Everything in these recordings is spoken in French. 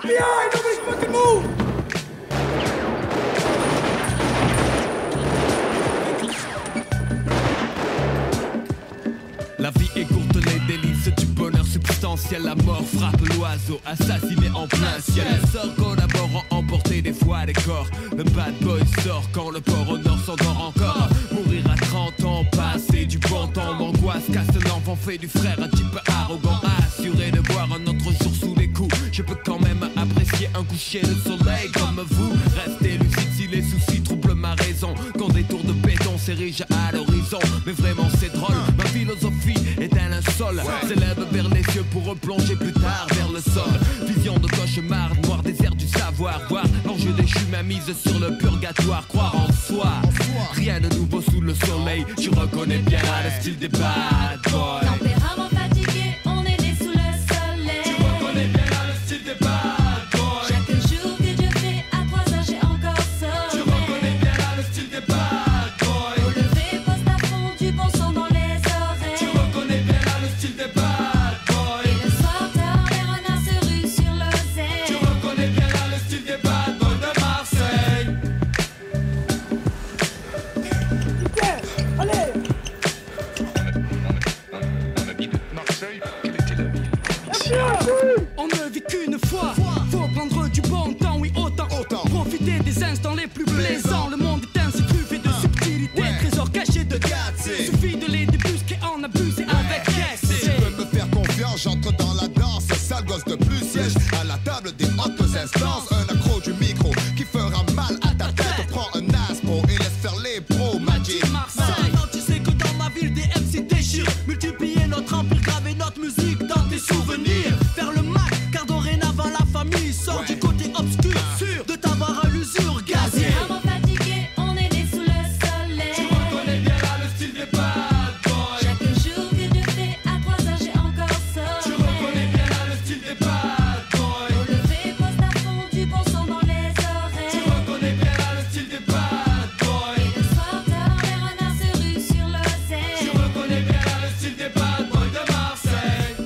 FBI, nobody fucking move! La vie est courte, les délices du bonheur substantiel. La mort frappe l'oiseau, assassiné en plein ciel. Les sorts collaborant, emporter des fois des corps. Le bad boy sort quand le port au nord s'endort encore. Mourir à 30 ans, passer du bon temps. M'angoisse, casse l'enfant, fait du frère un type arrogant. Assuré de voir un autre jour sous les coups. Je peux quand même apprécier un coucher de soleil comme vous. Restez lucide si les soucis troublent ma raison. Quand des tours de béton s'érigent à l'horizon. Mais vraiment c'est drôle, ma philosophie est un linceul. S'élève vers les cieux pour replonger plus tard vers le sol. Vision de cauchemar, noir désert du savoir. Voir l'enjeu déchu, ma mise sur le purgatoire. Croire en soi, rien de nouveau sous le soleil. Tu reconnais bien le style des bad boys. Tempérament fatigué, on est né sous le soleil. Tu reconnais bien le style des bad boys. Chaque jour que Dieu fait, à 3 heures j'ai encore sommeil. Tu reconnais bien le style des bad boys. Au lever, poste à fond, du bon son dans les oreilles. Tu reconnais bien le style des bad boys. Et le soir tard, les renards se ruent sur l'oseille. Tu reconnais bien le style des bad boys de Marseille. Allez! On a dit de Marseille, quelle était la ville? On ne vit qu'une fois, faut prendre du bon temps, oui autant. Profiter des instants les plus plaisants. Le monde est ainsi truffé de subtilité, trésors cachés de suffit de les débusquer, en abuser avec Si tu veux me faire confiance, j'entre dans la danse. Sale gosse de plus siège à la table des hautes instances. Un accro du micro qui fera mal à ta tête. Prends un aspro et laisse faire les pros. Magic Marseille. Non, tu sais que dans ma ville des MC déchirent. Multiplier notre empire, graver notre musique dans tes souvenirs. Faire le mal, car dorénavant la famille sort du côté obscur. Sûr de t'avoir à l'usure gazier. Tempérament fatigué, on est né sous le soleil. Tu reconnais bien le style des bad boys. Chaque jour que Dieu fait, à 3 heures j'ai encore Tu sommeil. reconnais bien le style des bad boys. Au lever, poste à fond, du bon son dans les Tu oreilles. reconnais bien le style des bad boys. Et le soir tard, les renards se ruent sur Tu l'oseille. reconnais bien le style des bad boys de Marseille.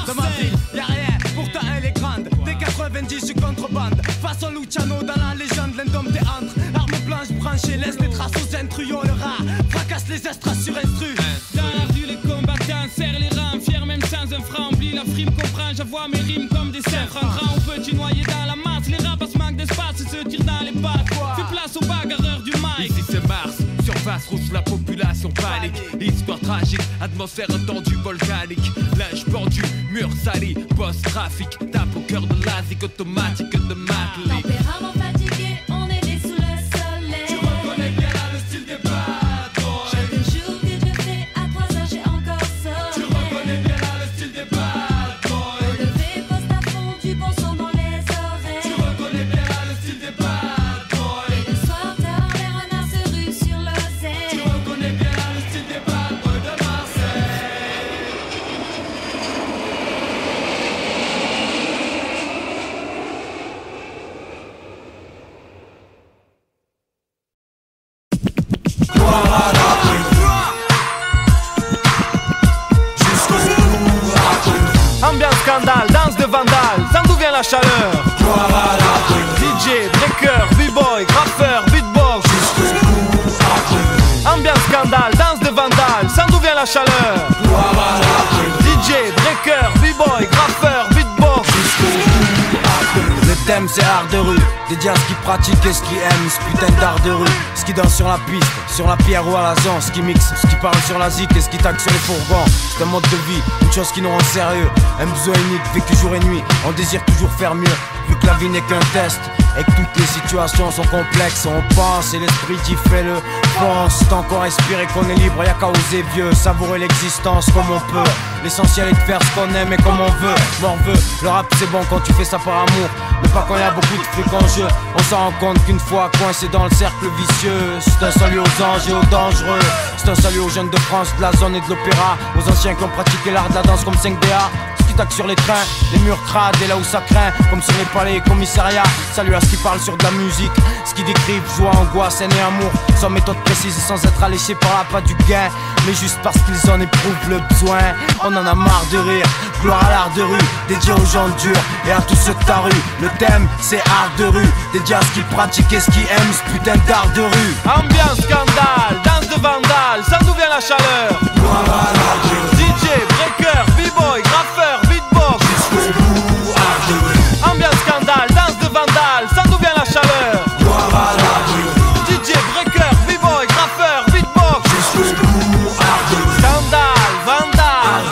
Dans ma ville, y'a rien, pourtant elle est grande. Dès 90, je suis contrebande. Façon Luciano dans la légende, l'endomtéantre. Arme blanche branchée, laisse des traces aux intrus. Le rat fracasse les estras sur instru. Dans la rue, les combattants serrent les rangs, fiers même sans un franc. Oublie la frime, comprends, j'avoue mes rimes comme des cerfs. En grand, on peut tu noyer dans la masse. Les rapaces manquent d'espace et se tirent dans les pattes. Fais place aux bagarreurs du mic. Ici c'est Mars, surface rouge, la population panique. Histoire tragique, atmosphère tendue, volcanique. Linge pendu, mur sali, post-trafic. Tape au cœur de l'asique automatique de Matlick. Tempérament fatigué, on est né sous le soleil. Tu reconnais bien le style des bad boys. Chaque jour que Dieu fait, à 3 heures j'ai encore Tu sommeil. reconnais bien le style des bad Au boys. lever, poste à fond, du bon son dans les Tu oreilles. reconnais bien le style des bad boys. Et le soir tard, les renards se ruent sur Tu l'oseille. reconnais bien le style des bad boys de Marseille. Ambiance scandale, danse de vandale, sans d'où vient la chaleur. DJ, breaker, b-boy, graffeur, beatbox. Ambiance scandale, danse de vandale, sans d'où vient la chaleur. DJ, breaker, b-boy, graffeur, beatbox. Le thème c'est art de rue, dédié à ce qui pratique et ce qui aime ce putain d'art de rue. Ce qui danse sur la piste, sur la pierre ou à la zone. Ce qui mixe, ce qui parle sur la zik et ce qui tague sur les fourgons. C'est un mode de vie, une chose qui nous rend sérieux. Un besoin unique, vécu jour et nuit, on désire toujours faire mieux. Vu que que la vie n'est qu'un test et que toutes les situations sont complexes. On pense et l'esprit dit fait le pense. Tant qu'on respire et qu'on est libre, y'a qu'à oser vieux. Savourer l'existence comme on peut. L'essentiel est de faire ce qu'on aime et comme on veut. Morveux, le rap c'est bon quand tu fais ça par amour, mais pas quand y'a beaucoup de fric en jeu. On s'en rend compte qu'une fois coincé dans le cercle vicieux. C'est un salut aux anges et aux dangereux. C'est un salut aux jeunes de France, de la zone et de l'opéra. Aux anciens qui ont pratiqué l'art de la danse comme 5DA. Sur les trains, les murs crades et là où ça craint, comme sur les palais et commissariats. Salut à ce qui parlent sur de la musique, ce qui décrivent joie, angoisse, haine et amour, sans méthode précise et sans être alléché par la patte du gain, mais juste parce qu'ils en éprouvent le besoin. On en a marre de rire, gloire à l'art de rue, dédié aux gens durs et à tous ceux de ta rue. Le thème c'est art de rue, dédié à ce qu'ils pratiquent et ce qu'ils aiment, ce putain d'art de rue. Ambiance scandale, danse de vandale, ça d'où vient la chaleur. Gloire à l'art de rue. DJ, breaker, b-boy, graffeur, beatbox. Ambiance scandale, danse de vandale, ça d'où vient la chaleur. Gloire à l'art de rue. DJ, breaker, b-boy, graffeur, beatbox. Scandale, vandale.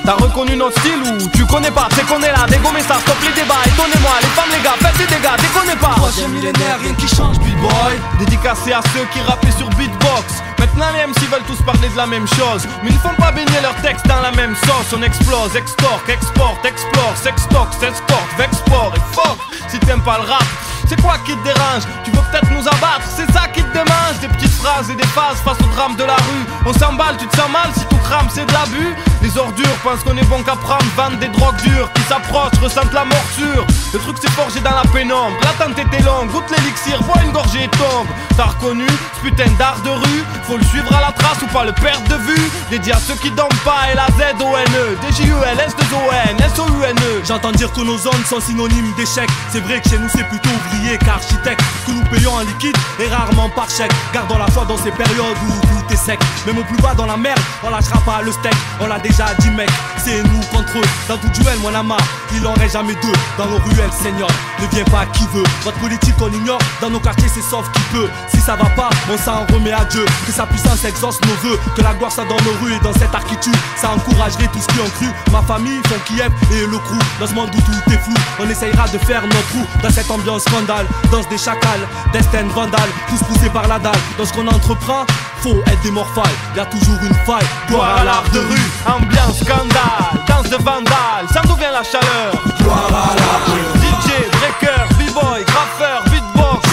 T'as reconnu notre style ou tu connais pas? C'est qu'on est là, dégommez ça, stop les débats. Étonnez-moi, les femmes, les gars, faites des dégâts, déconnez pas. Troisième millénaire, rien qui change, b-boy. Dédicacé à ceux qui rappaient sur beatbox. Maintenant les MC veulent tous parler de la même chose, mais ils ne font pas baigner leurs textes dans la même sauce. On explose, extorque, exporte, explore, sextoque, s'escorte, vexport et fuck. Si t'aimes pas le rap, c'est quoi qui te dérange? Tu veux peut-être nous abattre, c'est ça qui te démange. Des petites phrases et des phases face au drame de la rue. On s'emballe, tu te sens mal si tout crame, c'est de l'abus. Les ordures pensent qu'on est bon qu'à prendre, vendent des drogues dures. Qui s'approchent, ressentent la morsure. Le truc c'est forgé dans la pénombre. L'attente était longue, goûte l'élixir, bois une gorgée et tombe. T'as reconnu ce putain d'art de rue? Faut le suivre à la trace ou pas le perdre de vue. Dédié à ceux qui dorment pas, L-A-Z-O-N-E D-J-U-L-S-2-O-N S-O-U-N-E. J'entends dire que nos zones sont synonymes d'échec. C'est vrai que chez nous c'est plutôt ouvrier qu'architecte, que nous payons en liquide et rarement par chèque. Gardons la foi dans ces périodes où tout est sec. Même au plus bas dans la merde, on lâchera pas le steak. On l'a déjà dit mec, c'est nous contre eux. Dans tout duel, moi la marre, il en reste jamais deux. Dans nos ruelles, seigneur, ne viens pas qui veut. Votre politique on ignore, dans nos quartiers c'est sauf qui peut. Si ça va pas, on s'en remet à Dieu. Que sa puissance exauce nos vœux, que la gloire soit dans nos rues et dans cette architecture. Ça encouragerait tous ceux qui ont cru. Ma famille, font Kiev et le crew. Dans ce monde où tout est flou, on essayera de faire notre trou. Dans cette ambiance scandale, danse des chacals, destin vandale, tous poussés par la dalle. Dans ce qu'on entreprend, faut être des morphales. Y'a toujours une faille, gloire à l'art de rue. Ambiance scandale, danse de vandale, ça d'où vient la chaleur. Gloire à l'art de rue. DJ, breaker, b-boy, graffeur, beatbox.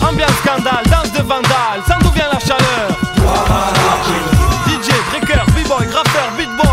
Ambiance scandale, danse de vandale, ça d'où vient la chaleur. Gloire à l'art de rue. DJ, breaker, b-boy, graffeur, beatbox.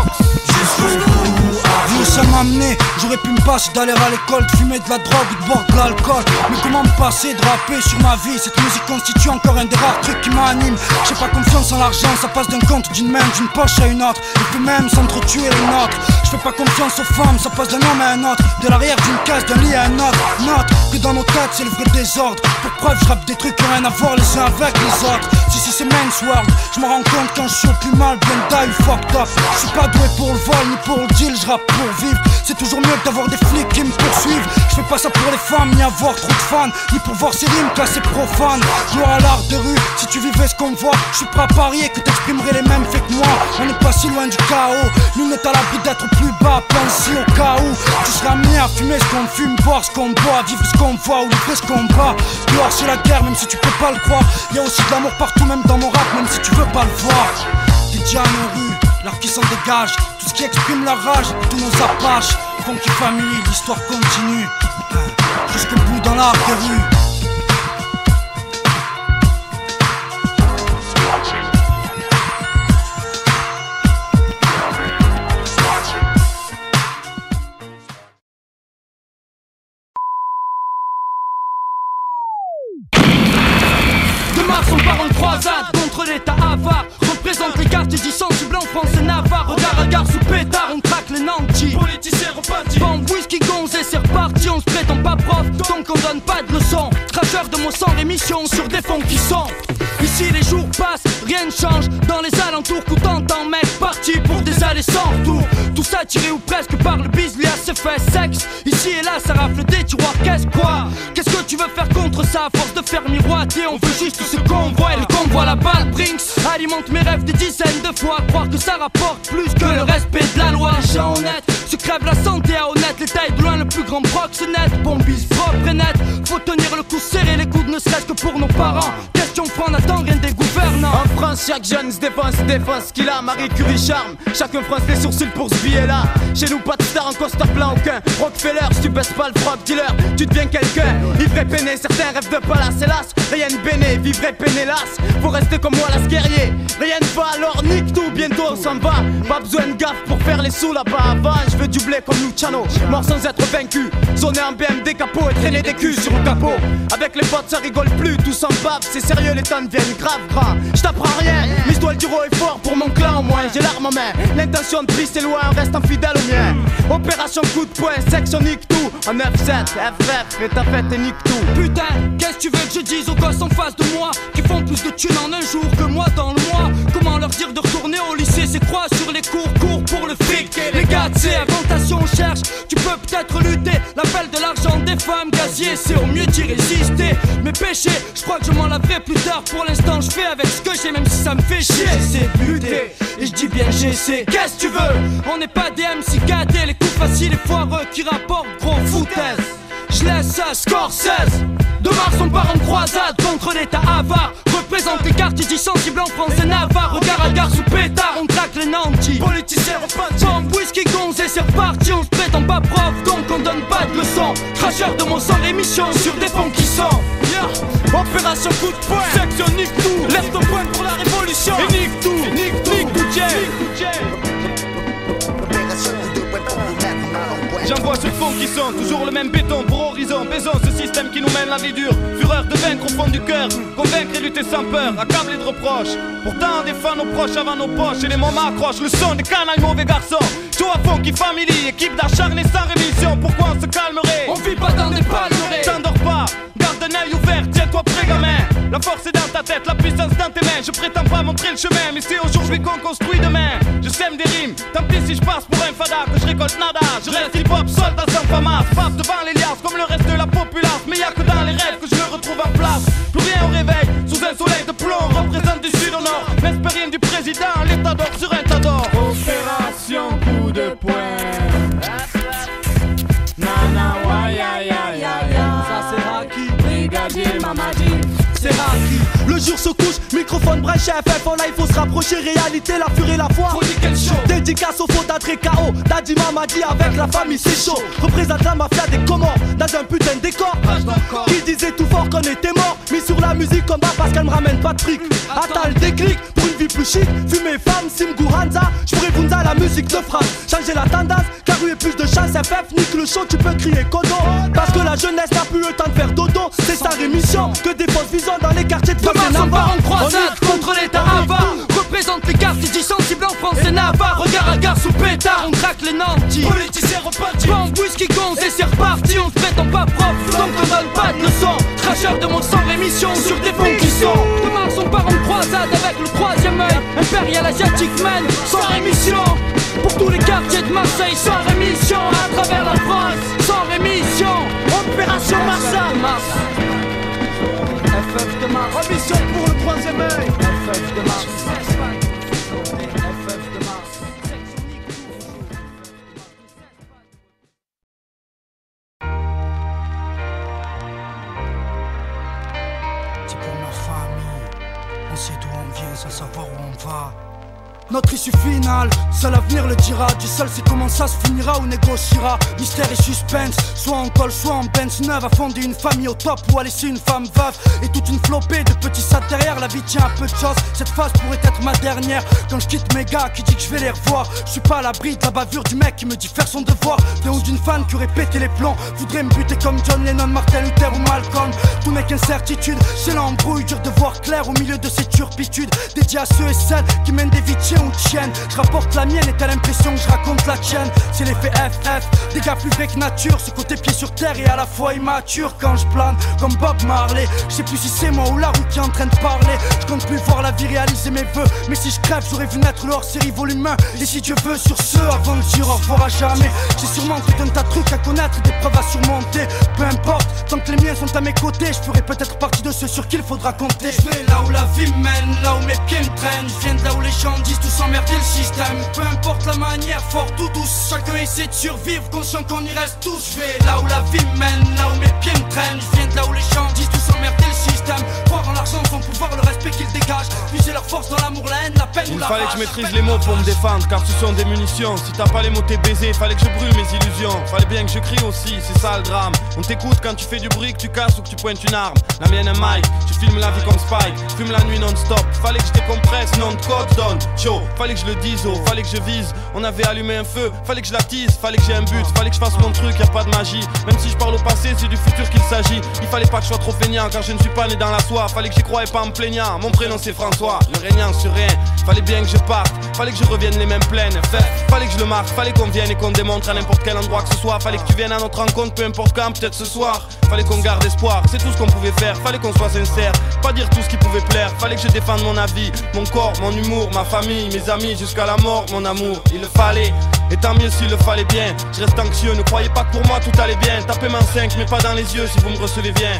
Nous sommes amenés, j'aurais pu me passer d'aller à l'école, de fumer de la drogue ou de boire de l'alcool. Mais comment me passer de rapper sur ma vie? Cette musique constitue encore un des rares trucs qui m'anime. J'ai pas confiance en l'argent, ça passe d'un compte, d'une main, d'une poche à une autre. Et puis même s'entretuer les nôtres. Je fais pas confiance aux femmes, ça passe d'un homme à un autre. De l'arrière d'une case, d'un lit à un autre. Note que dans nos têtes c'est le vrai désordre. Pour preuve je rappe des trucs qui ont rien à voir les uns avec les autres. Si c'est Men's World, je me rends compte quand je suis au plus mal, bien die, fucked up. Je suis pas doué pour le vol ni pour le deal, je rappe pour vivre. C'est toujours mieux que d'avoir des flics qui me poursuivent. Je fais pas ça pour les femmes, ni avoir trop de fans, ni pour voir ces rimes classées profanes. Gloire à l'art de rue, si tu vivais ce qu'on voit, je suis prêt à parier que t'exprimerais les mêmes faits que moi. On n'est pas si loin du chaos, l'une est à l'abri d'être plus bas, pense-y au cas où tu seras amené à fumer ce qu'on fume, boire ce qu'on boit, vivre ce qu'on voit ou livrer ce qu'on bat. Gloire c'est la guerre, même si tu peux pas le croire. Y'a aussi de l'amour partout, même dans mon rap, même si tu veux pas le voir. Dédié à nos rues, l'art qui s'en dégage, tout ce qui exprime la rage, tous nos apaches. Funky Family, l'histoire continue jusqu'au bout dans l'art de rue. De Mars on part en croisade contre l'état avare. Représente les quartiers du sensible en France et Navarre. Regard à gare sous pétard, on traque les nantis. Politiciens repartis. Bombe, whisky, gonze et c'est reparti. On se prétend pas prof, donc on donne pas de leçons. Trageur de mots sans rémission sur des fonds qui sont. Ici les jours passent, rien ne change. Dans les alentours, tout entend mec parti pour des allées sans retour. Tout ça tiré ou presque par le bise, lui a ses fait sexe. Ici et là ça rafle des tiroirs, qu'est-ce quoi? Qu'est-ce que tu veux faire contre ça? À force de faire miroiter, on veut juste ce qu'on voit. Et le convoi, la balle Brinks alimente mes rêves des dizaines de fois. Croire que ça rapporte plus que le respect de la loi. Les gens honnêtes se crèvent la santé à honnête. les tailles de loin, le plus grand proxénète. Bombise propre et net, faut tenir le coup serré, les coudes ne serait-ce que pour nos parents. Question franc, on attend rien des gouvernants. En France, chaque jeune se défense ce qu'il a. Marie Curie charme, chacun fronce les sourcils pour ce billet-là. Chez nous, pas de star en costard blanc aucun. Rockefeller, si tu baisses pas le frog dealer, tu deviens quelqu'un. Ivre et peiné, certains rêvent de palace, hélas. Rien de béné, vivre et peiné, hélas. Faut rester comme moi, las guerrier. Rien ne va, alors nique tout, bientôt on s'en va. Pas besoin de gaffe pour faire les sous là-bas. Avant, je veux du blé comme Luciano, mort sans être vaincu. Zoner en BMD capot et traîner des culs sur le capot. Avec les potes, ça rigole plus, tout s'en bave. C'est sérieux, les temps deviennent grave grands. Je t'apprends rien, mais je dois le dire haut et fort pour mon clan au moins. J'ai l'arme en main, l'intention de pisser loin, on reste fidèle au mien. Opération coup de poing, section nique tout. En 9-7, FF, et ta fête et nique tout. Putain, qu'est-ce que tu veux que je dise aux gosses en face de moi qui font plus de thunes en un jour que moi dans le mois? Comment leur dire de retourner au lycée? C'est quoi sur les cours pour le fric? Les gars, c'est avantation, on cherche. Tu peux peut-être lutter, l'appel de l'argent des femmes gazier, c'est au mieux d'y résister. Mes péchés, je crois que je m'en laverai plus tard. Pour l'instant, je fais avec ce que j'ai, même si ça me fait chier. J'essaie de buter, et je dis bien j'essaie. Qu'est-ce que tu veux? On n'est pas des MC gâtés, les coups faciles et foireux qui rapportent gros foutaise. Je laisse ça, Scorsese. De Mars on part en croisade contre l'état avare. Représente les quartiers dits sensibles en France et Navarre. Regard à gare sous pétard, on traque les nantis. Politiciens repentis, bombe, whisky, gonze et c'est reparti. On se prétend pas prof, donc on donne pas de leçons. Cracheur de mon sang, émission sur des fonds qui sont Opération coup de poing, section nique tout. Lève ton poing pour la révolution. Et nique tout, nique tout, nique tout, J'envoie ce fond qui sont toujours le même béton pour horizon. Baisons ce système qui nous mène la vie dure. Fureur de vaincre au fond du cœur, convaincre et lutter sans peur, accablé de reproches. Pourtant on défend nos proches avant nos poches. Et les moments accrochent le son des canailles mauvais garçons. Tout à fond qui family, équipe d'acharnés sans rémission. Pourquoi on se calmerait? On vit pas dans des palmeraies. T'endors pas, garde un œil ouvert, tiens-toi prêt gamin. La force est dans ta tête, la puissance dans tes mains. Je prétends pas montrer le chemin, mais c'est aujourd'hui qu'on construit demain. Je sème des rimes, tant pis si je passe pour un fada, que je récolte nada. Je reste hip-hop, soldat sans famas. Passe devant les liasses comme le reste de la populace. Mais y'a que dans les rêves que je me retrouve en place. Plus rien au réveil, sous un soleil de plomb. Représente du sud au nord, n'espère rien du président. L'état d'or sur un tas d'or. Opération coup de poing. Nana wa ya ya ya ya. Ça c'est Haki, Brigadier Mamadi. c'est Haki. Le jour se couche, microphone brèche, FF en live, faut se rapprocher, réalité, la furie, la foi. Faut dire quel show. Dédicace au faux d'Adré KO, Daddy Mamadi avec la famille, c'est chaud. Représente la mafia des Comores, dans un putain de décor. Qui disait tout fort qu'on était mort, mis sur la musique comme bas parce qu'elle me ramène pas de fric. Attends le déclic, pour une vie plus chic, fumer femme, Simgu Hanza, j'pourrais Bunza la musique de France. Changer la tendance, car il y a plus de chasse, FF, nique le show, tu peux crier Kodo. Parce que la jeunesse n'a plus le temps de faire dodo, c'est sa rémission, que des fausses visions dans les quartiers de Demain on part en croisade contre l'état avare. Représente les quartiers dits sensibles en France et Navarre. Regard à gare sous pétard, on traque les nantis. Politiciens repartis, bombe, whisky, gonze et c'est reparti. On se prétend pas prof, donc on donne pas de leçons. Cracheur de mon sang, rémission sur des fonds qui sont. Demain on part en croisade avec le troisième œil. Impérial asiatique man, sans rémission. Pour tous les quartiers de Marseille, sans rémission. À travers la France, sans rémission. Opération Mars. FF de Mars, ambition pour le troisième œil. FF de Mars, FF de Mars. C'est pour ma famille, on sait d'où on vient sans savoir où on va. Notre issue finale, seul l'avenir le dira. Du seul c'est comment ça se finira ou négociera. Mystère et suspense, soit en col, soit en Benz neuve. A fonder une famille au top ou à laisser une femme veuve. Et toute une flopée de petits sats derrière. La vie tient à peu de choses, cette phase pourrait être ma dernière. Quand je quitte mes gars qui dit que je vais les revoir, je suis pas à l'abri de la bavure du mec qui me dit faire son devoir. D'un ou d'une fan qui aurait pété les plombs, voudrait me buter comme John Lennon, Martin Luther ou Malcolm. Tout n'est qu'incertitude, c'est l'embrouille, dur de voir clair au milieu de ces turpitudes. Dédié à ceux et celles qui mènent des vies ou de chienne. Je rapporte la mienne et t'as l'impression que je raconte la tienne. C'est l'effet FF, des gars plus vrais que nature. Ce côté pied sur terre et à la fois immature. Quand je plane comme Bob Marley, je sais plus si c'est moi ou la roue qui est en train de parler. Je compte plus voir la vie réaliser mes vœux. Mais si je crève j'aurais vu naître le hors-série volume 1. Et si Dieu veut sur ce, avant de dire au revoir à jamais, j'ai sûrement tout un tas de trucs à connaître, des preuves à surmonter. Peu importe, tant que les miens sont à mes côtés, je ferai peut-être partie de ceux sur qui il faudra compter. Je vais là où la vie mène, là où mes pieds me traînent. Je viens de là où les gens disent tous emmerder le système. Peu importe la manière, forte ou douce, chacun essaie de survivre, conscient qu'on y reste tous. Je vais là où la vie mène, là où mes pieds me traînent. Je viens de là où les gens disent tous emmerder le système. Croire en l'argent, son pouvoir, le respect qu'ils dégagent. Puiser leur force dans l'amour, la haine, la peine ou la rage. Il fallait que je maîtrise les mots pour me défendre, car ce sont des munitions. Si t'as pas les mots t'es baisé, fallait que je brûle mes illusions. Fallait bien que je crie aussi, c'est ça le drame. On t'écoute quand tu fais du bruit, que tu casses ou que tu pointes une arme. La mienne un mic, je filme la vie comme Spike. Fume la nuit non-stop, fallait que je décompresse, non de code donne. Show, fallait que je le dise, oh, fallait que je vise. On avait allumé un feu, fallait que je l'attise. Fallait que j'ai un but, fallait que je fasse mon truc, y a pas de magie. Même si je parle au passé, c'est du futur qu'il s'agit. Il fallait pas que je sois trop feignant, car je ne suis pas né dans la soie. Fallait que j'y croyais pas en me plaignant. Mon prénom c'est François, ne régnant sur rien. Fallait bien que je parte, fallait que je revienne les mêmes pleines. Fallait que je le marque, fallait qu'on vienne et qu'on démontre à n'importe quel endroit que ce soit. Fallait que tu viennes à notre rencontre, peu importe quand, peut-être ce soir. Fallait qu'on garde espoir, c'est tout ce qu'on pouvait faire. Fallait qu'on soit sincère, pas dire tout ce qui pouvait plaire. Fallait que je défende mon avis, mon corps, mon humour, ma famille, mes amis, jusqu'à la mort, mon amour. Il le fallait, et tant mieux s'il le fallait bien. Je reste anxieux, ne croyez pas que pour moi tout allait bien. Tapez-moi 5, mais pas dans les yeux si vous me recevez bien.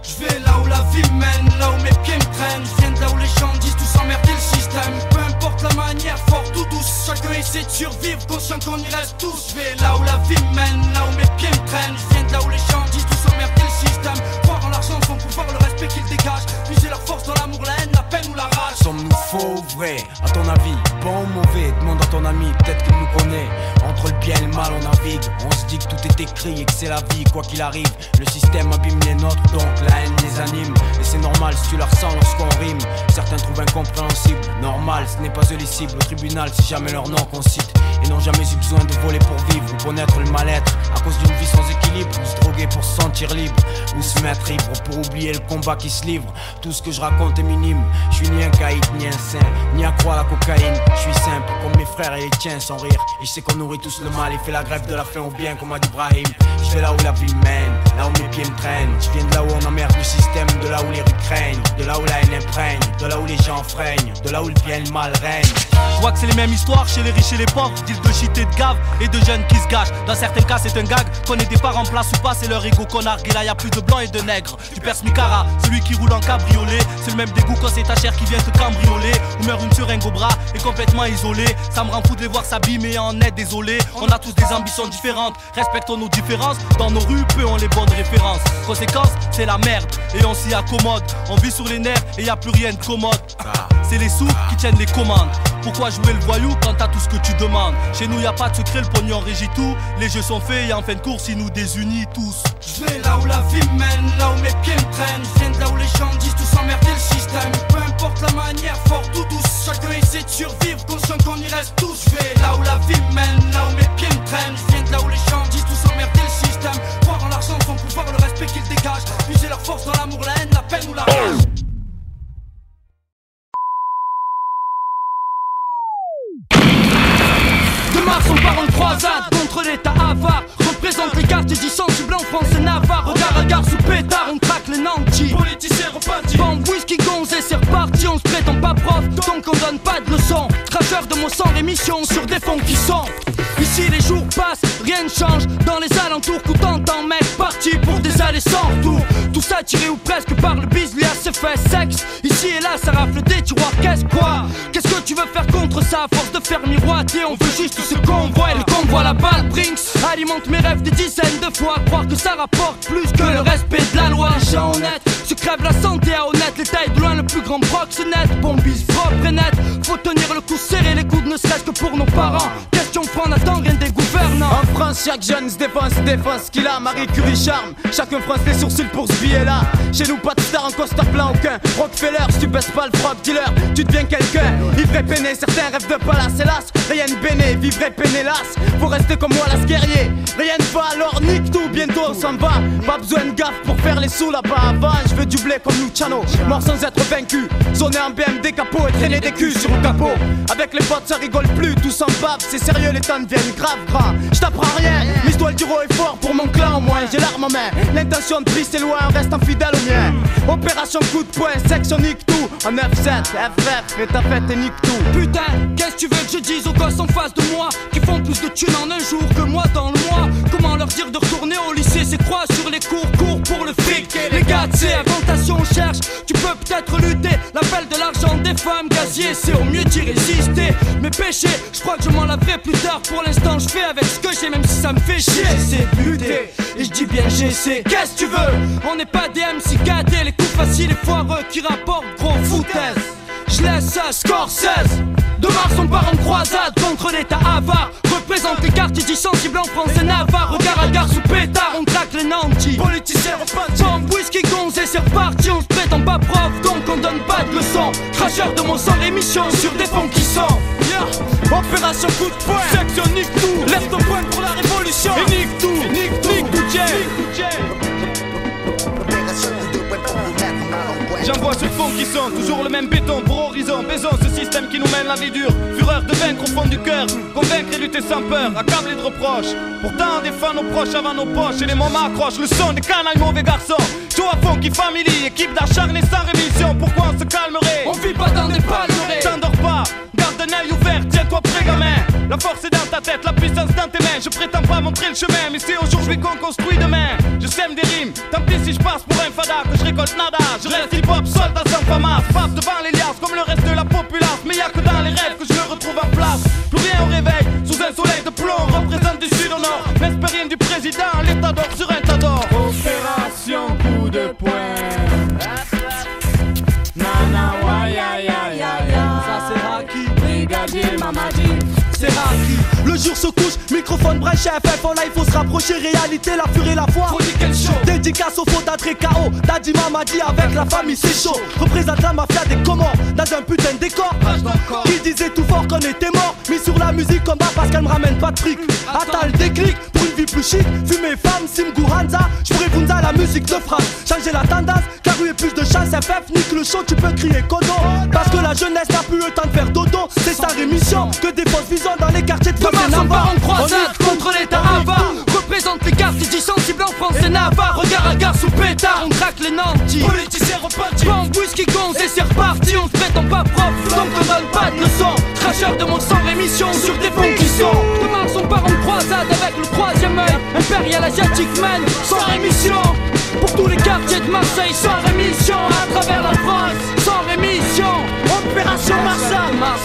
Je vais là où la vie mène, là où mes pieds me traînent. Je viens de là où les gens disent tous emmerder le système. Peu importe la manière, forte ou douce, chacun essaie de survivre, conscient qu'on y reste tous. Je vais là où la vie mène, là où mes pieds me traînent. Je viens de là où les gens disent tous emmerder le système. Croire en l'argent, son pouvoir, le respect qu'ils dégagent. Puiser leur force dans l'amour, la haine, la peine ou la rage. Sommes-nous faux ou vrai? À ton avis, bon ou mauvais? Demande à ton ami, peut-être qu'il nous connaît. Entre le bien et le mal on navigue. On se dit que tout est écrit et que c'est la vie, quoi qu'il arrive. Le système abîme les nôtres, donc la haine les anime. Et c'est normal si tu la ressens lorsqu'on rime. Certains trouvent incompréhensible, normal, ce n'est pas eux les cibles. Au tribunal, c'est jamais leur nom qu'on cite. Et n'ont jamais eu besoin de voler pour vivre ou connaître le mal-être. À cause d'une vie sans équilibre, ou se droguer pour se sentir libre, ou se mettre ivre pour oublier le combat qui se livre. Tout ce que je raconte est minime. Je suis ni un caïd, ni un saint, ni accro à la cocaïne. Je suis simple, comme mes frères et les tiens, sans rire. Et je sais qu'on nourrit tous le mal et fait la grève de la faim au bien, comme a dit Brahim. Je vais là où la vie mène, là où mes pieds me traînent. Je viens de là où on emmerde le système, de là où les rues craignent, de là où la haine imprègne, de là où les gens freinent, de là où le bien et le mal règne. Je vois que c'est les mêmes histoires chez les riches et les pauvres, deals de shit et de gaves et de jeunes qui se gâchent. Dans certains cas c'est un gag, qu'on ait des parents en place ou pas, c'est leur ego qu'on nargue. Et là y'a plus de blancs et de nègres. Tu perces Micara, celui qui roule en cabriolet, c'est le même dégoût quand c'est ta chair qui vient te cambrioler. Ou meurt une seringue au bras et complètement isolé. Ça me rend fou de les voir s'abîmer, en est désolé. On a tous des ambitions différentes, respectons nos différences. Dans nos rues, peu ont les bonnes références. Conséquence, c'est la merde et on s'y accommode. On vit sur les nerfs et y a plus rien de commode. C'est les sous qui tiennent les commandes. Pourquoi jouer le voyou quand t'as tout ce que tu demandes? Chez nous y a pas de secret, le pognon régit tout. Les jeux sont faits et en fin de course ils nous désunissent tous. Je vais là où la vie mène, là où mes pieds me traînent. Je viens de là où les gens disent tous emmerder le système. Peu importe la manière, forte ou douce, chacun essaie de survivre, conscient qu'on y reste tous. Je vais là où la vie mène, là où mes pieds me traînent. Je viens de là où les gens disent tous emmerder le système. Croire en l'argent, son pouvoir, le respect qu'ils dégagent. Puiser leur force dans l'amour, la haine, la peine ou la rage. De Mars on part en croisade contre l'état avare. Représente les quartiers du centre blanc, France et Navarre. Regard à gare sous pétard, on traque les nantis. Politiciens repartis, bombe, whisky, gonzé, c'est reparti. On se prétend pas prof, donc on donne pas de leçons. Traceur de mots sans rémission sur des fonds qui sont. Ici les jours passent, rien ne change. Dans les alentours, tout entend mec parti pour des allées sans retour. Tout ça tiré ou presque par le bise, lui a ses fait sexe. Ici et là ça rafle des tiroirs, qu'est-ce quoi? Qu'est-ce que tu veux faire contre ça? À force de faire miroiter, on veut juste ce qu'on voit. Et le convoi, la balle, Brinks alimente mes rêves des dizaines de fois. Croire que ça rapporte plus que le respect de la loi. Les gens honnêtes se crèvent la santé à honnête. Les tailles de loin, le plus grand proxénète. Bombise propre et net. Faut tenir le coup serré, les coudes ne serait-ce que pour nos parents. Question franc, n'attend rien des gouvernants. En France, chaque jeune se défense ce qu'il a. Marie Curie charme, chacun fronce les sourcils pour ce billet-là. Chez nous, pas de star en costard plein aucun. Rockefeller, si tu baisses pas le frog dealer, tu deviens quelqu'un. Ivre et peiné, certains rêvent de palace, hélas. Rien de béné, vivre et peiné, hélas. Faut rester comme moi, las guerrier. Rien ne va, alors nique tout, bientôt on s'en va. Pas besoin de gaffe pour faire les sous là-bas. Avant, je veux du blé comme Luciano, mort sans être vaincu. Zoner en BMD capot et traîner des culs sur le capot. Avec les potes, ça rigole plus, tout s'en bave. C'est sérieux, les temps deviennent grave gras. Je t'apprends rien, mais je dois le dire haut et fort pour mon clan au moins. J'ai l'arme en main, l'intention de pisser loin, reste fidèle au mien. Opération coup de poing, section nique tout. En 9-7, FF, et ta fête et nique tout. Putain, qu'est-ce que tu veux que je dise aux gosses en face de moi qui font plus de thunes en un jour que moi dans le mois? Comment leur dire de retourner au lycée? C'est croix sur les cours pour le fric et les gars, c'est avantation, on cherche. Tu peux peut-être lutter, l'appel de l'argent des femmes, gaz j'y essaie au mieux d'y résister. Mes péchés, je crois que je m'en laverai plus tard. Pour l'instant je fais avec ce que j'ai, même si ça me fait chier. J'essaie de lutter, et je dis bien j'essaie. Qu'est-ce que tu veux? On n'est pas des MC gâtés, les coups faciles et foireux qui rapportent gros foutaise. Je laisse ça, Scorsese. De Mars on part en croisade contre l'état avare. Représente les quartiers dits sensibles en France et Navarre. Regard à gare sous pétard, on traque les nantis. Politiciens repentis, bombe, whisky, gonze et c'est reparti. On se prétend pas prof, donc on donne pas de leçons. Cracheur de mon sang, émission sur des fonds qui sont opération coup de poing, section nique tout. Lève ton poing pour la révolution. Et nique tout, nique tout, nique tout, J'envoie ce fond qui sont toujours le même béton pour horizon. Baisons ce système qui nous mène la vie dure. Fureur de vaincre au fond du cœur, convaincre et lutter sans peur, accablé de reproches. Pourtant on défend nos proches avant nos poches. Et les moments accrochent le son des canailles mauvais garçons. Tout à fond qui family, équipe d'acharnés sans rémission. Pourquoi on se calmerait? On vit pas dans des palmeraies. T'endors pas, garde un œil ouvert, tiens-toi prêt gamin. La force est dans ta tête, la puissance dans tes mains. Je prétends pas montrer le chemin, mais c'est aujourd'hui qu'on construit demain. Je sème des rimes, tant pis si je passe pour un fada, que je récolte nada. Je reste hip-hop, soldat sans famas. Passe devant les liasses comme le reste de la populace. Mais y'a que dans les rêves que je me retrouve en place. Plus rien au réveil, sous un soleil de plomb. Représente du sud au nord, n'espère rien du président. L'état d'or sur un tas d'or. Opération coup de poing. Nana wa ya ya ya ya. Ça c'est Haki, Brigadier Mamadi. c'est Haki. Le jour se couche, microphone brèche, FF en live, faut se rapprocher, réalité, la furie, la foi. Faut dire quel show. Dédicace au faux d'Adré KO, Daddy Mamadi avec la famille, c'est chaud. Représente la mafia des Comores, dans un putain de décor. Qui disait tout fort qu'on était mort, mis sur la musique comme bas parce qu'elle me ramène pas de fric. Attends le déclic, pour une vie plus chic, fumer femme, Simgu Hanza, j'pourrais Bunza la musique de France. Changer la tendance, car il y a plus de chasse, FF, nique le show, tu peux crier Kodo. Parce que la jeunesse n'a plus le temps de faire dodo, c'est sa rémission, que des fausses visions dans les quartiers de Demain on part en croisade contre l'état avare. Représente les quartiers dits sensibles en France et Navarre. Regard à gare sous pétard, on traque les nantis. Politiciens repartis, bombe, whisky, gonze et c'est reparti. On se prétend pas prof, donc on donne pas de leçons. Cracheur de mon sang, rémission sur des fonds qui sont. Demain on part en croisade avec le troisième œil. Impérial asiatique man, sans rémission. Pour tous les quartiers de Marseille, sans rémission. À travers la France, sans rémission. Opération Mars.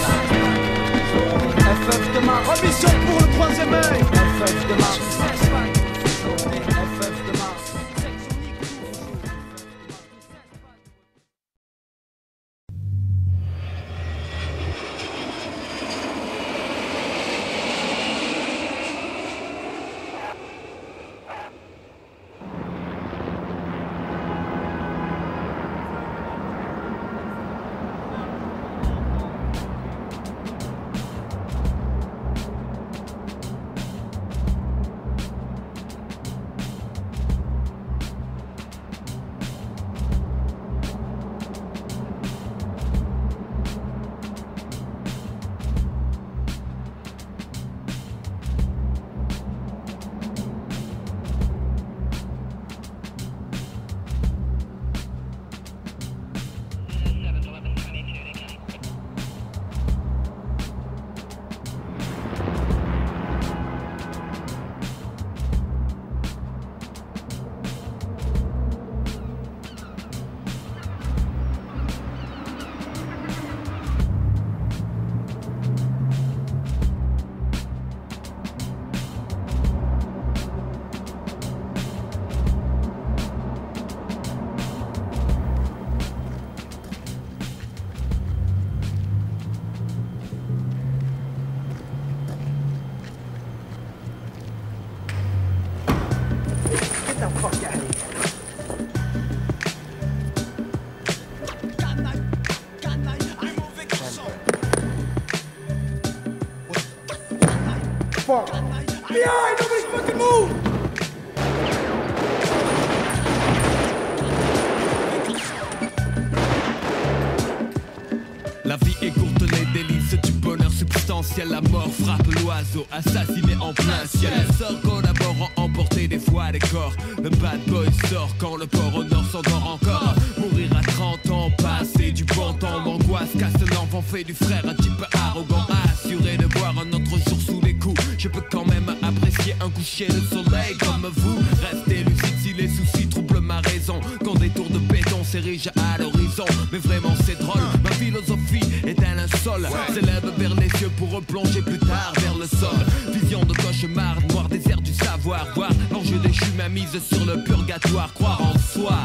FF de Mars, remission pour le troisième œil. FF de Mars. Fuck. Behind, nobody fucking move! La vie est courte, les délices du bonheur substantiel. La mort frappe l'oiseau, assassiné en plein ciel. Les sorts collaborent à emporter des fois des corps. Le bad boy sort quand le port au nord s'endort encore. Mourir à 30 ans, passer du bon temps. M'angoisse, casse l'enfant, fait du frère un type arrogant. Assuré de voir un autre jour sous les coups. Je peux quand même apprécier un coucher de soleil comme vous. Restez lucide si les soucis troublent ma raison. Quand des tours de béton s'érigent à l'horizon. Mais vraiment c'est drôle, ma philosophie est un sol, s'élève vers les cieux pour replonger plus tard vers le sol. Vision de cauchemar, noir désert du savoir. Voir l'enjeu déchu, ma mise sur le purgatoire. Croire en soi,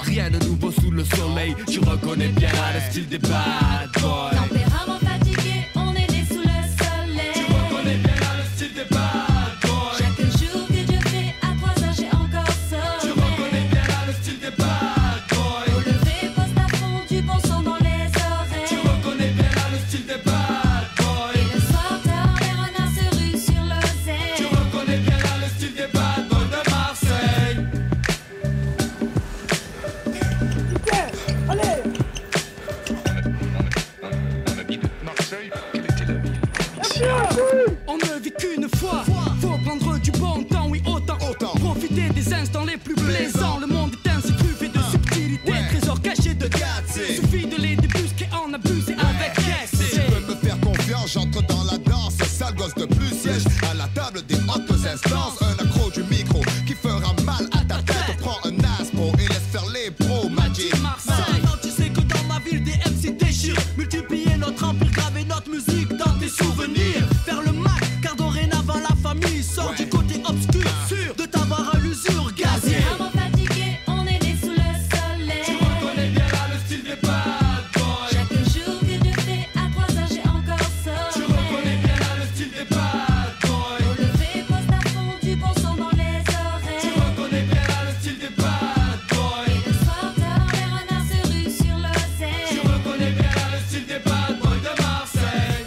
rien de nouveau sous le soleil. Tu reconnais bien le style des bad boys. Tempérament fatigué, on est né sous le soleil. Tu reconnais bien le style des bad boys. Chaque jour que Dieu fait, à 3 heures j'ai encore sommeil. Tu reconnais bien le style des bad boys. Au lever, poste à fond, du bon son dans les oreilles. Tu reconnais bien le style des bad boys. Et le soir tard, les renards se ruent sur l'oseille. Tu reconnais bien le style des bad boys de Marseille. Allez! On a dit de Marseille quelle était la ville. On ne vit qu'une fois, faut prendre du bon temps, oui autant. Profiter des instants les plus plaisants. Le monde est ainsi truffé de subtilité, trésors cachés de suffit de les débusquer, en abuser avec Si tu peux me faire confiance, j'entre dans la danse. Sale gosse de plus siège à la table des hautes instances. Un accro du micro qui fera mal à ta tête. On prend un aspro et laisse faire les pros. Magic Marseille. Tu sais que dans ma ville des MC déchirent. Multiplier notre empire, graver notre musique dans tes souvenirs. Faire le mal, car dorénavant la famille sort du côté obscur. Sûr de t'avoir à l'usure gazier. Tempérament fatigué, on est né sous le soleil. Tu reconnais bien le style des bad boys. Chaque jour que Dieu fait, à 3 heures j'ai encore Tu sommeil. reconnais bien le style des bad boys. Au lever, poste à fond, du bon son dans les Tu oreilles. reconnais bien le style des bad boys. Et le soir tard, les renards se ruent sur Tu l'oseille. reconnais bien le style des bad boys de Marseille.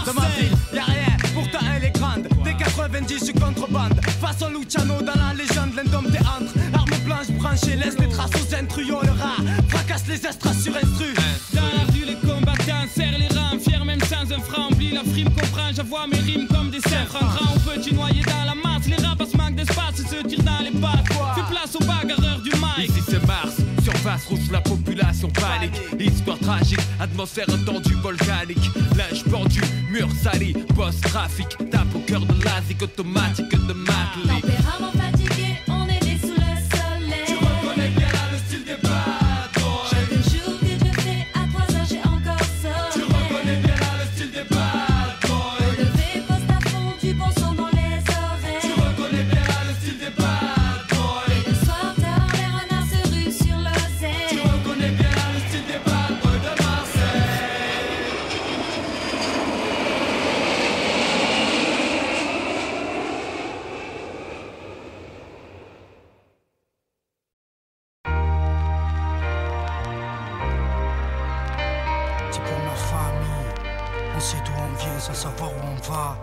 Dans ma ville, y'a rien, pourtant elle est grande. Des 90 je contrebande. Façon Luciano dans la légende, l'indomptéantre. Arme blanche branchée, laisse des traces aux intrus. Le rat fracasse les estras sur instru. Dans la rue, les combattants serrent les rangs, fiers même sans un franc. Oublie la frime, comprend, j'avoue mes rimes comme des cerfs. Un grand petit noyé dans la masse, les rapaces manquent d'espace et se tirent dans les pattes. Fais place aux bagarreurs du mic. Ici c'est Mars, surface rouge, la population panique. Histoire tragique, atmosphère tendue, volcanique. Linge pendu, mur sali, post-trafic. Tape au cœur de l'asique automatique de Matlick. Tempérament fatigué, on est né sous le soleil. Tu reconnais bien le style des bad boys. Chaque jour que Dieu fait, à 3 heures j'ai encore Tu sommeil. reconnais bien le style des bad Au boys. lever, poste à fond, du bon son dans les Tu oreilles. reconnais bien le style des bad Et boys. le soir tard, les renards se ruent sur Tu l'oseille. reconnais bien le style des bad boys de Marseille. C'est pour ma famille. On sait d'où on vient sans savoir où on va.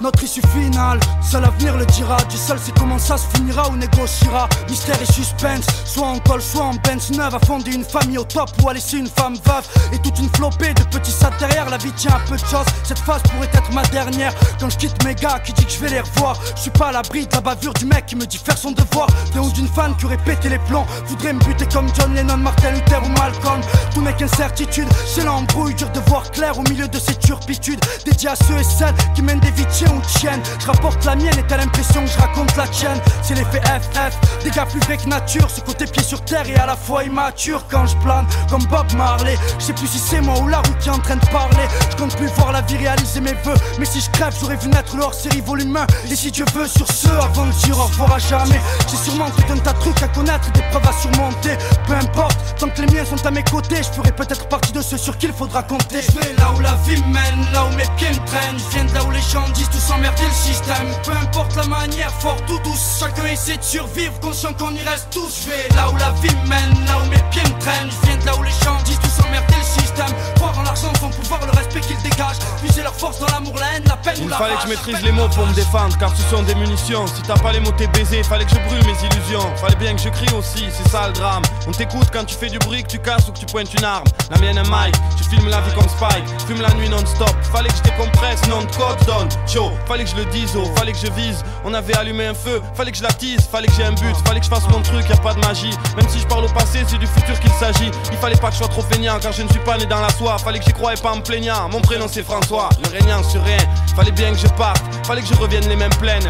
Notre issue finale, seul l'avenir le dira. Du seul c'est comment ça se finira ou négociera. Mystère et suspense, soit en col, soit en Benz neuve. À fonder une famille au top ou à laisser une femme veuve. Et toute une flopée de petits sats derrière. La vie tient à peu de choses, cette phase pourrait être ma dernière. Quand je quitte mes gars qui dit que je vais les revoir. Je suis pas à l'abri de la bavure du mec qui me dit faire son devoir. D'un ou d'une fan qui aurait pété les plombs. Voudrait me buter comme John Lennon, Martin Luther ou Malcolm. Tout mec incertitude, c'est l'embrouille, dur de voir clair au milieu de ces turpitudes. Dédié à ceux et celles qui mènent des vies tiens ou tiennes. Je rapporte la mienne et t'as l'impression que je raconte la tienne. C'est l'effet FF, des gars plus vrais que nature. Ce côté pied sur terre et à la fois immature. Quand je plane comme Bob Marley, je sais plus si c'est moi ou la roue qui est en train de parler. Je compte plus voir la vie réaliser mes vœux. Mais si je crève, j'aurais vu naître le hors-série volume 1. Et si Dieu veut, sur ce, avant de dire au revoir à jamais. J'ai sûrement tout un tas de trucs à connaître, des preuves à surmonter. Peu importe, tant que les miens sont à mes côtés, je ferai peut-être partie de ceux sur qui il faudra compter. Je vais là où la vie mène, là où mes pieds me traînent. Je viens de là où les gens disent tout s'emmerder le système. Peu importe la manière, forte ou douce, chacun essaie de survivre, conscient qu'on y reste tous. Je vais là où la vie mène, là où mes pieds me traînent. Je viens de là où les gens disent tout s'emmerder emmerder le système. Croire en l'argent, son pouvoir, le respect qu'ils dégagent. Puiser leur force dans l'amour, la haine, la peine ou la rage. Il fallait que je maîtrise les mots pour me défendre, car ce sont des munitions. Si t'as pas les mots t'es baisé, fallait que je brûle mes illusions. Fallait bien que je crie aussi, c'est ça le drame. On t'écoute quand tu fais du bruit, que tu casses ou que tu pointes une arme. La mienne un mic, je filme la vie comme Spike. Fume la nuit non-stop, fallait que je décompresse, non de code donne. Chaud, fallait que je le dise, oh, fallait que je vise. On avait allumé un feu, fallait que je l'attise. Fallait que j'ai un but, fallait que je fasse mon truc, y a pas de magie. Même si je parle au passé, c'est du futur qu'il s'agit. Il fallait pas que je sois trop feignant, car je ne suis pas né dans la soie. Fallait que j'y croie et pas en me plaignant. Mon prénom c'est François, ne régnant sur rien. Fallait bien que je parte, fallait que je revienne les mêmes pleines.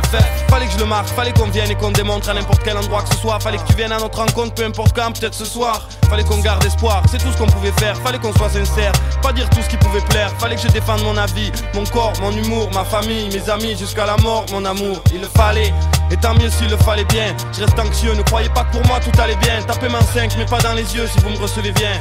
Fallait que je le marque, fallait qu'on vienne et qu'on démontre à n'importe quel endroit que ce soit. Fallait que tu viennes à notre rencontre, peu importe quand, peut-être ce soir. Fallait qu'on garde espoir, c'est tout ce qu'on pouvait faire. Fallait qu'on soit sincère, pas dire tout ce qui pouvait plaire. Fallait que je défende mon avis, mon corps, mon humour, ma famille, mes amis, jusqu'à la mort, mon amour. Il le fallait, et tant mieux s'il le fallait bien. Je reste anxieux, ne croyez pas que pour moi tout allait bien. Tapez-moi 5, mais pas dans les yeux si vous me recevez bien.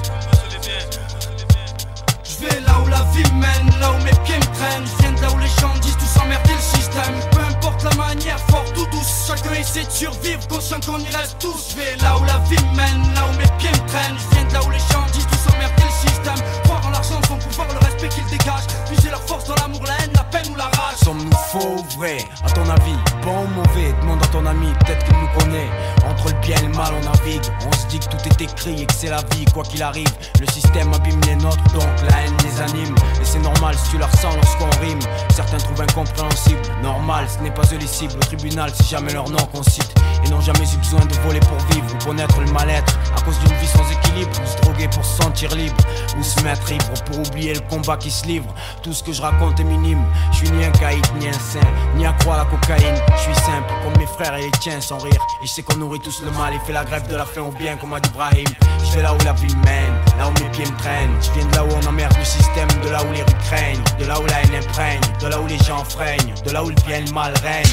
Je vais là où la vie mène, là où mes pieds me traînent. Je viens de là où les gens disent tous emmerder le système. Peu importe la manière, forte ou douce, chacun essaie de survivre, conscient qu'on y reste tous. Je vais là où la vie mène, là où mes pieds me traînent. Je viens de là où les gens disent tous emmerder le système. Croire en l'argent, son pouvoir, le respect qu'ils dégagent. Puiser leur force dans l'amour, la haine, la peine ou la rage. Sommes-nous faux ou vrai? À ton avis, bon ou mauvais? Demande à ton ami, peut-être qu'il nous connaît. Entre le bien et le mal on navigue. On se dit que tout est écrit et que c'est la vie, quoi qu'il arrive. Le système abîme les nôtres, donc la haine les anime. Et c'est normal si tu la ressens lorsqu'on rime. Certains trouvent incompréhensible, normal, ce n'est pas eux les cibles. Au tribunal, c'est jamais leur nom qu'on cite. Et n'ont jamais eu besoin de voler pour vivre ou connaître le mal-être. À cause d'une vie sans équilibre, ou se droguer pour se sentir libre, ou se mettre ivre pour oublier le combat qui se livre. Tout ce que je raconte est minime. Je suis ni un caïd, ni un saint, ni accro à la cocaïne. Je suis simple, comme mes frères et les tiens, sans rire. Et je sais qu'on nourrit tous le mal et fait la grève de la faim au bien, comme a dit Brahim. Je vais là où la vie mène, là où mes pieds me traînent. Je viens de là où on emmerde le système, de là où les rues craignent, de là où la haine imprègne, de là où les gens freinent, de là où le bien et le mal règne.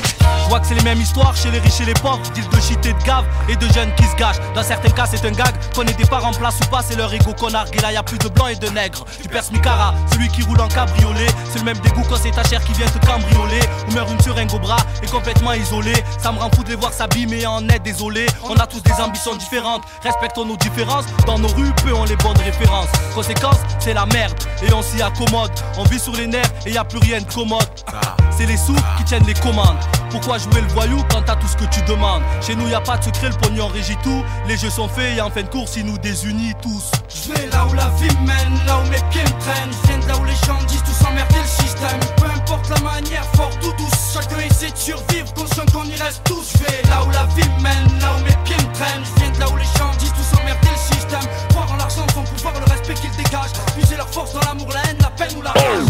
Je vois que c'est les mêmes histoires chez les riches et les pauvres. Deal de shit et de gave et de jeunes qui se gâchent. Dans certains cas c'est un gag, qu'on ait des parents en place ou pas, c'est leur ego qu'on nargue. Et là y'a plus de blancs et de nègres. Tu perces Micara, celui qui roule en cabriolet. C'est le même dégoût quand c'est ta chair qui vient te cambrioler. Ou meurt une seringue au bras et complètement isolé. Ça me rend fou de les voir s'abîmer, en est désolé. On a tous des ambitions différentes, respectons nos différences. Dans nos rues, peu ont les bonnes références. Conséquence, c'est la merde et on s'y accommode. On vit sur les nerfs et y a plus rien de commode. C'est les sous qui tiennent les commandes. Pourquoi jouer le voyou quand t'as tout ce que tu demandes? Chez nous y a pas de secret, le pognon régit tout. Les jeux sont faits et en fin de course ils nous désunissent tous. Je vais là où la vie mène, là où mes pieds me traînent. Je viens de là où les gens disent tous emmerder le système. Peu importe la manière, forte ou douce, chacun essaie de survivre, conscient qu'on y reste tous. Je vais là où la vie mène, là où mes pieds me traînent. Je viens de là où les gens disent tous emmerder le système. Croire en l'argent, son pouvoir, le respect qu'ils dégagent. Puiser leur force dans l'amour, la haine, la peine ou la rage.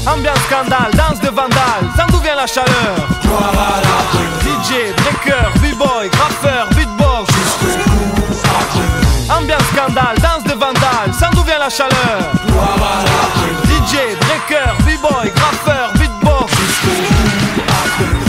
Ambiance scandale, danse de vandale, sans d'où vient la chaleur. DJ, breaker, b-boy, graffeur, beatbox. Ambiance scandale, danse de vandale, sans d'où vient la chaleur. DJ, breaker, b-boy, graffeur, beatbox.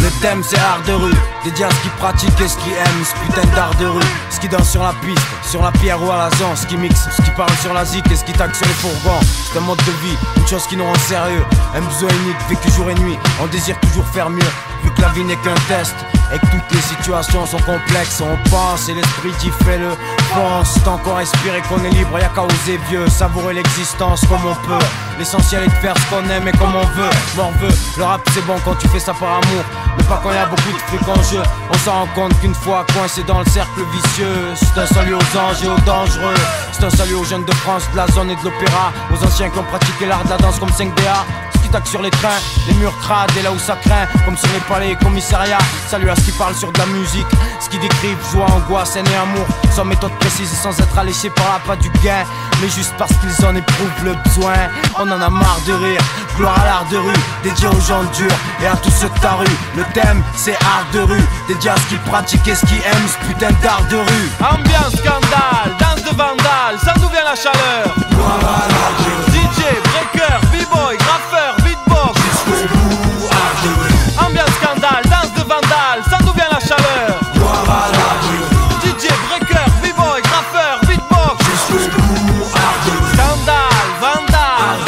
Le thème c'est art de rue, dédié à ce qui pratique et ce qui aime ce putain d'art de rue. Ce qui danse sur la piste, sur la pierre ou à la zone. Ce qui mixe, ce qui parle sur la zik et ce qui tague sur les fourgons. C'est un mode de vie, une chose qui nous rend sérieux. Un besoin unique, vécu jour et nuit, on désire toujours faire mieux. Vu que la vie n'est qu'un test et que toutes les situations sont complexes, on pense et l'esprit qui fait le pense. Tant qu'on respire et qu'on est libre, y'a qu'à oser vieux. Savourer l'existence comme on peut. L'essentiel est de faire ce qu'on aime et comme on veut. Morveux, le rap c'est bon quand tu fais ça par amour, mais pas quand y'a beaucoup de fric en jeu. On s'en rend compte qu'une fois coincé dans le cercle vicieux. C'est un salut aux anges et aux dangereux. C'est un salut aux jeunes de France, de la zone et de l'opéra. Aux anciens qui ont pratiqué l'art de la danse comme 5DA. Tac sur les trains, les murs crades et là où ça craint, comme sur les palais et commissariats. Salut à ce qui parle sur de la musique, ce qui décrivent joie, angoisse, haine et amour, sans méthode précise et sans être alléché par la pas du gain, mais juste parce qu'ils en éprouvent le besoin. On en a marre de rire, gloire à l'art de rue, dédié aux gens durs et à tous ceux de ta rue. Le thème c'est art de rue, dédié à ce qui pratique et ce qui aime ce putain d'art de rue. Ambiance scandale, danse de vandale, sans d'où vient la chaleur. DJ, breaker, b-boy, graffeur, beatbox. Ambiance scandale, danse de vandale, sans d'où vient la chaleur. DJ, breaker, b-boy, graffeur, beatbox. Scandale, vandale.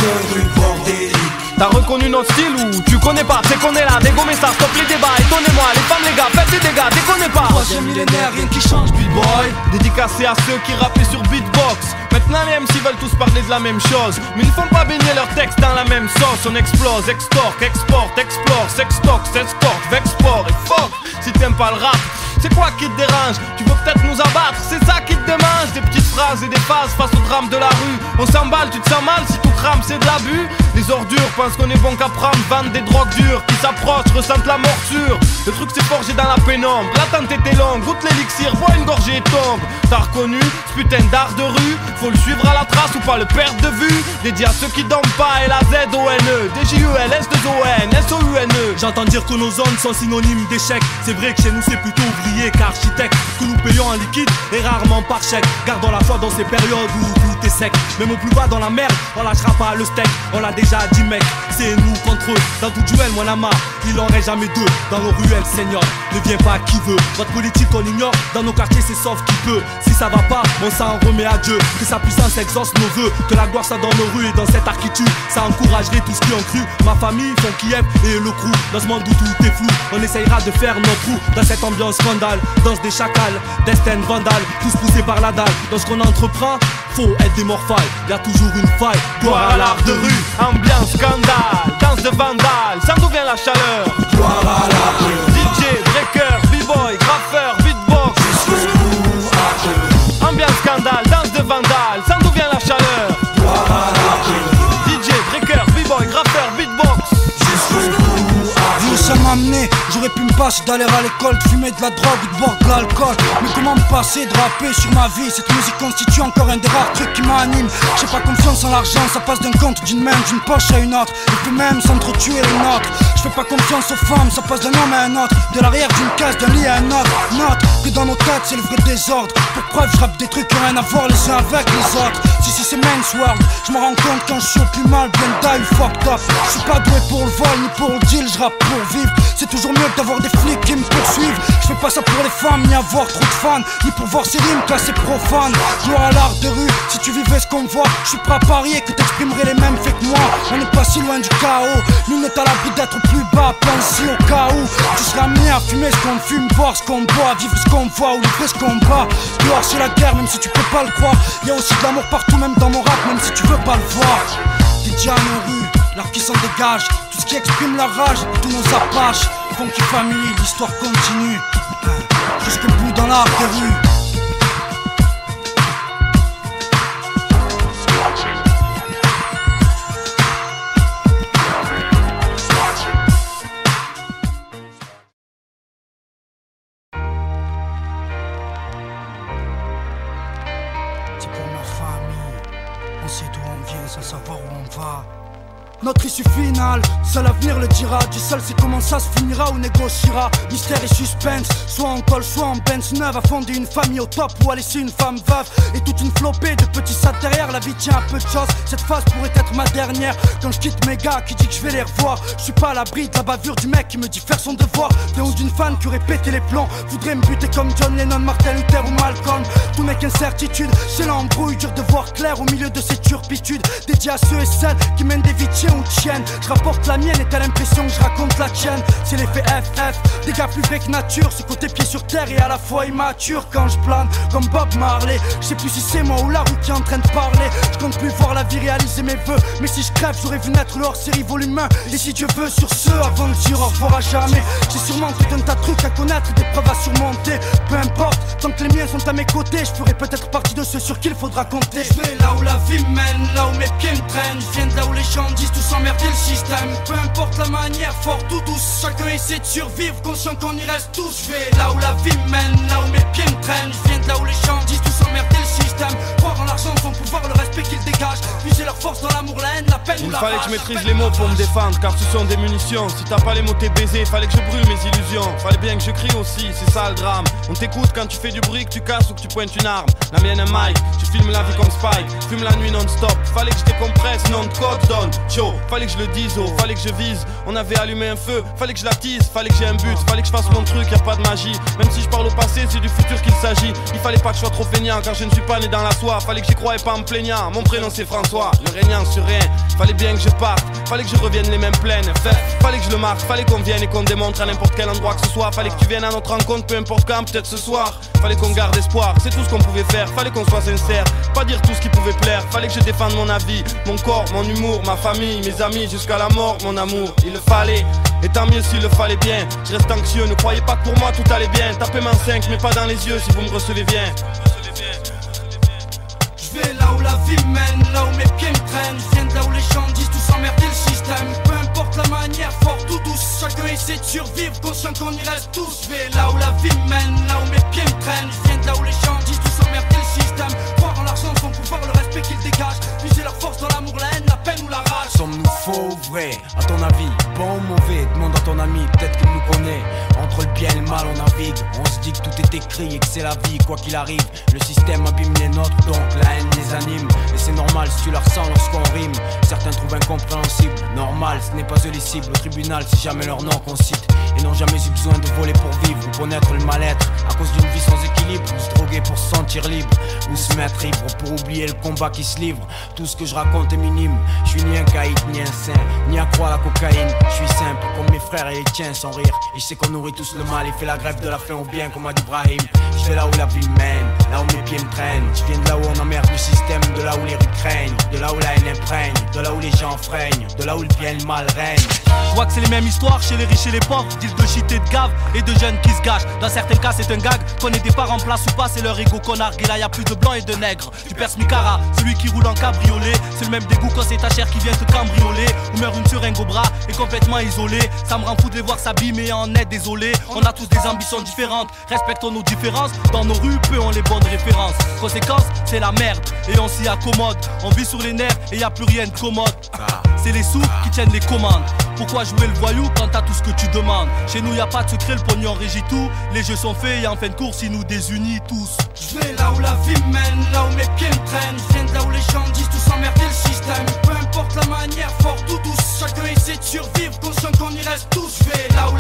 T'as reconnu notre style ou tu connais pas? C'est qu'on est là, dégommez ça, stop les débats. Étonnez-moi, les femmes, les gars, faites des dégâts, déconnez pas. Troisième millénaire, rien qui change, B-boy. Dédicacé à ceux qui rappaient sur beatbox. Maintenant les MC veulent tous parler de la même chose, mais ils ne font pas baigner leurs textes dans la même sauce. On explose, extorque, exporte, explore, sextoque, s'escorte, vexport et fuck. Si t'aimes pas le rap, c'est quoi qui te dérange? Tu veux peut-être nous abattre, c'est ça qui te démange. Des petites phrases et des phases face au drame de la rue. On s'emballe, tu te sens mal si tout crame, c'est de l'abus. Les ordures pensent qu'on est bon qu'à prendre, vendent des drogues dures. Qui s'approchent, ressentent la morsure. Le truc s'est forgé dans la pénombre. L'attente était longue, goûte l'élixir, bois une gorgée et tombe. T'as reconnu ce putain d'art de rue? Faut le suivre à la trace ou pas le perdre de vue. Dédié à ceux qui dorment pas, L-A-Z-O-N-E D-J-U-L-S-2-O-N S-O-U-N-E. J'entends dire que nos zones sont synonymes d'échec. C'est vrai que chez nous c'est plutôt ouvrier qu'architecte, que nous payons en liquide et rarement par chèque. Gardons la foi dans ces périodes où tout est sec. Même au plus bas dans la merde, on lâchera pas le steak. On l'a déjà dit mec, c'est nous contre eux. Dans tout duel, moi la marre, il en reste jamais deux. Dans nos ruelles, seigneur, ne viens pas qui veut. Votre politique on ignore, dans nos quartiers c'est sauf qui peut. Si ça va pas, on s'en remet à Dieu. Que sa puissance exauce nos vœux, que la gloire soit dans nos rues et dans cette architecture. Ça encouragerait tous ceux qui ont cru. Ma famille, font Kiev et le crew. Dans ce monde où tout est flou, on essayera de faire notre trou. Dans cette ambiance scandale, danse des chacals, destin vandale, tous poussés par la dalle. Dans ce qu'on entreprend, faut être des morphales. Y'a toujours une faille, gloire à l'art de rue. Ambiance scandale, danse de vandale, ça d'où vient la chaleur? Gloire à l'art de rue. DJ, breaker, b-boy, graffeur, beatbox. Ambiance scandale, danse de vandale, ça d'où vient la chaleur? Gloire à l'art de rue. DJ, breaker, b-boy, graffeur, beatbox. Vous ça m'a amené, j'aurais pu me passer d'aller à l'école, de fumer de la drogue ou de boire de l'alcool. Mais comment me passer de rapper sur ma vie? Cette musique constitue encore un des rares trucs qui m'anime. J'ai pas confiance en l'argent, ça passe d'un compte, d'une main, d'une poche à une autre. Et puis même s'entretuer les nôtres. Je fais pas confiance aux femmes, ça passe d'un homme à un autre. De l'arrière d'une case, d'un lit à un autre. Note que dans nos têtes c'est le vrai désordre. Pour preuve je rappe des trucs qui ont rien à voir les uns avec les autres. Si c'est Men's World, je me rends compte quand je suis au plus mal, bien die ou fucked up. Je suis pas doué pour le vol ni pour le deal, je rappe pour vivre. C'est toujours mieux que d'avoir des flics qui me poursuivent. Je fais pas ça pour les femmes, ni avoir trop de fans, ni pour voir ces rimes classées profanes. Gloire à l'art de rue, si tu vivais ce qu'on voit, je suis prêt à parier que t'exprimerais les mêmes faits que moi. On n'est pas si loin du chaos, nous n'est à l'abri d'être plus bas, pense-y au cas où tu seras amené à fumer ce qu'on fume, boire ce qu'on boit, vivre ce qu'on voit ou livrer ce qu'on bat. Dehors c'est la guerre, même si tu peux pas le croire. Y'a aussi de l'amour partout, même dans mon rap, même si tu veux pas le voir. Dédié à nos rues, l'art qui s'en dégage, tout ce qui exprime la rage, tous nos apaches. Funky Family, l'histoire continue jusqu'au bout dans l'art de rue. C'est pour ma famille, on sait d'où on vient sans savoir où on va. Notre issue finale, seul l'avenir le dira. Dieu seul sait comment ça se finira ou négociera. Mystère et suspense, soit en col, soit en Benz neuve. A fonder une famille au top ou à laisser une femme veuve. Et toute une flopée de petits sats derrière. La vie tient à peu de choses, cette phase pourrait être ma dernière. Quand je quitte mes gars qui dit que je vais les revoir, je suis pas à l'abri de la bavure du mec qui me dit faire son devoir. D'un ou d'une fan qui aurait pété les plombs, voudrait me buter comme John Lennon, Martin Luther ou Malcolm. Tout n'est qu'incertitude, c'est l'embrouille, dur de voir clair au milieu de ces turpitudes. Dédié à ceux et celles qui mènent des vies ou tienne. Je rapporte la mienne et t'as l'impression que je raconte la tienne. C'est l'effet FF, des gars plus vrais que nature. Ce côté pied sur terre et à la fois immature. Quand je plane comme Bob Marley, je sais plus si c'est moi ou la rue qui est en train de parler. Je compte plus voir la vie réaliser mes vœux. Mais si je crève j'aurais vu naître le hors-série volume 1. Et si Dieu veut sur ce, avant de dire au revoir à jamais, j'ai sûrement tout un tas de trucs à connaître, des preuves à surmonter. Peu importe, tant que les miens sont à mes côtés, je ferai peut-être partie de ceux sur qui il faudra compter. Je vais là où la vie mène, là où mes pieds me traînent. Je viens de là où les gens disent tout s'emmerder le système. Peu importe la manière, fort ou douce, chacun essaie de survivre, conscient qu'on y reste tous. Je vais là où la vie mène, là où mes pieds me traînent. Je viens de là où les gens disent tout s'emmerder le système. Croire en l'argent, son pouvoir, le respect qu'ils dégagent. Puiser leur force dans l'amour, la haine, la peine ou la rage. Il fallait que je maîtrise les mots pour me défendre, car ce sont des munitions. Si t'as pas les mots t'es baisé, fallait que je brûle mes illusions. Fallait bien que je crie aussi, c'est ça le drame. On t'écoute quand tu fais du bruit, que tu casses ou que tu pointes une arme. La mienne un mic, je filme la vie comme Spike. Fume la nuit non-stop, fallait que je décompresse, non de code donne. Yo, fallait que je le dise, oh, fallait que je vise. On avait allumé un feu, fallait que je l'attise. Fallait que j'ai un but, fallait que je fasse mon truc, y a pas de magie. Même si je parle au passé, c'est du futur qu'il s'agit. Il fallait pas que je sois trop feignant car je ne suis pas né dans la soie. Fallait que j'y croyais pas en me plaignant. Mon prénom c'est François, ne régnant sur rien. Fallait bien que je parte, fallait que je revienne les mains pleines. Fallait que je le marque, fallait qu'on vienne et qu'on démontre à n'importe quel endroit que ce soit. Fallait que tu viennes à notre rencontre, peu importe quand, peut-être ce soir. Fallait qu'on garde espoir, c'est tout ce qu'on pouvait faire. Fallait qu'on soit sincère, pas dire tout ce qui pouvait plaire. Fallait que je défende mon avis, mon corps, mon humour, ma famille, mes amis, jusqu'à la mort, mon amour. Il le fallait, et tant mieux s'il le fallait bien. Je reste anxieux, ne croyez pas que pour moi tout allait bien. Tapez-moi 5, mais pas dans les yeux si vous me recevez bien. Je vais là où la vie mène, là où mes pieds me traînent. Je viens de là où les gens disent tout s'emmerder le système. Peu importe la manière, forte ou douce, chacun essaie de survivre, conscient qu'on y reste tous. Je vais là où la vie mène, là où mes pieds me traînent. Je viens de là où les gens disent tout s'emmerder le système. Croire en l'argent, son pouvoir, le respect qu'ils dégagent. Puiser leur force dans l'amour, la haine, la peine ou la rage. Sommes-nous faux ou vrai? À ton avis, bon ou mauvais? Demande à ton ami, peut-être qu'il nous connaît. Entre le bien et le mal on navigue. On se dit que tout est écrit et que c'est la vie, quoi qu'il arrive. Le système abîme les nôtres, donc la haine les anime. Et c'est normal si tu la ressens lorsqu'on rime. Certains trouvent incompréhensible, normal, ce n'est pas eux les cibles. Au tribunal, c'est jamais leur nom qu'on cite. Et n'ont jamais eu besoin de voler pour vivre ou connaître le mal-être. À cause d'une vie sans équilibre, ou se droguer pour se sentir libre, ou se mettre ivre pour oublier le combat qui se livre. Tout ce que je raconte est minime. Je suis ni un caïd, ni un saint, ni accro à la cocaïne. Je suis simple, comme mes frères et les tiens, sans rire. Et je sais qu'on nourrit tous le mal et fait la grève de la faim au bien, comme a dit Brahim. Je vais là où la vie mène, là où mes pieds me traînent. Je viens de là où on emmerde le système, de là où les rues craignent, de là où la haine imprègne, de là où les gens freinent, de là où le bien et le mal règne. Je vois que c'est les mêmes histoires chez les riches et les pauvres. Deal de shit et de gave et de jeunes qui se gâchent. Dans certains cas c'est un gag, qu'on ait des parents en place ou pas, c'est leur ego qu'on nargue. Et là y'a plus de blancs et de nègres. Tu perces Micara, celui qui roule en cabriolet. C'est le même dégoût quand c'est ta chair qui vient te cambrioler. Ou meurt une seringue au bras et complètement isolé. Ça me rend fou de les voir s'abîmer en est désolé. On a tous des ambitions différentes, respectons nos différences. Dans nos rues, peu ont les bonnes références. Conséquence, c'est la merde et on s'y accommode. On vit sur les nerfs et y a plus rien de commode. C'est les sous qui tiennent les commandes. Pourquoi jouer le voyou quand t'as tout ce que tu demandes? Chez nous y a pas de secret, le pognon régit tout. Les jeux sont faits et en fin de course ils nous désunissent tous. Je vais là où la vie mène, là où mes pieds me traînent. Je viens de là où les gens disent tout s'emmerder le système. Peu importe la manière, forte ou douce, chacun essaie de survivre, conscient qu'on y reste tous. Je vais là où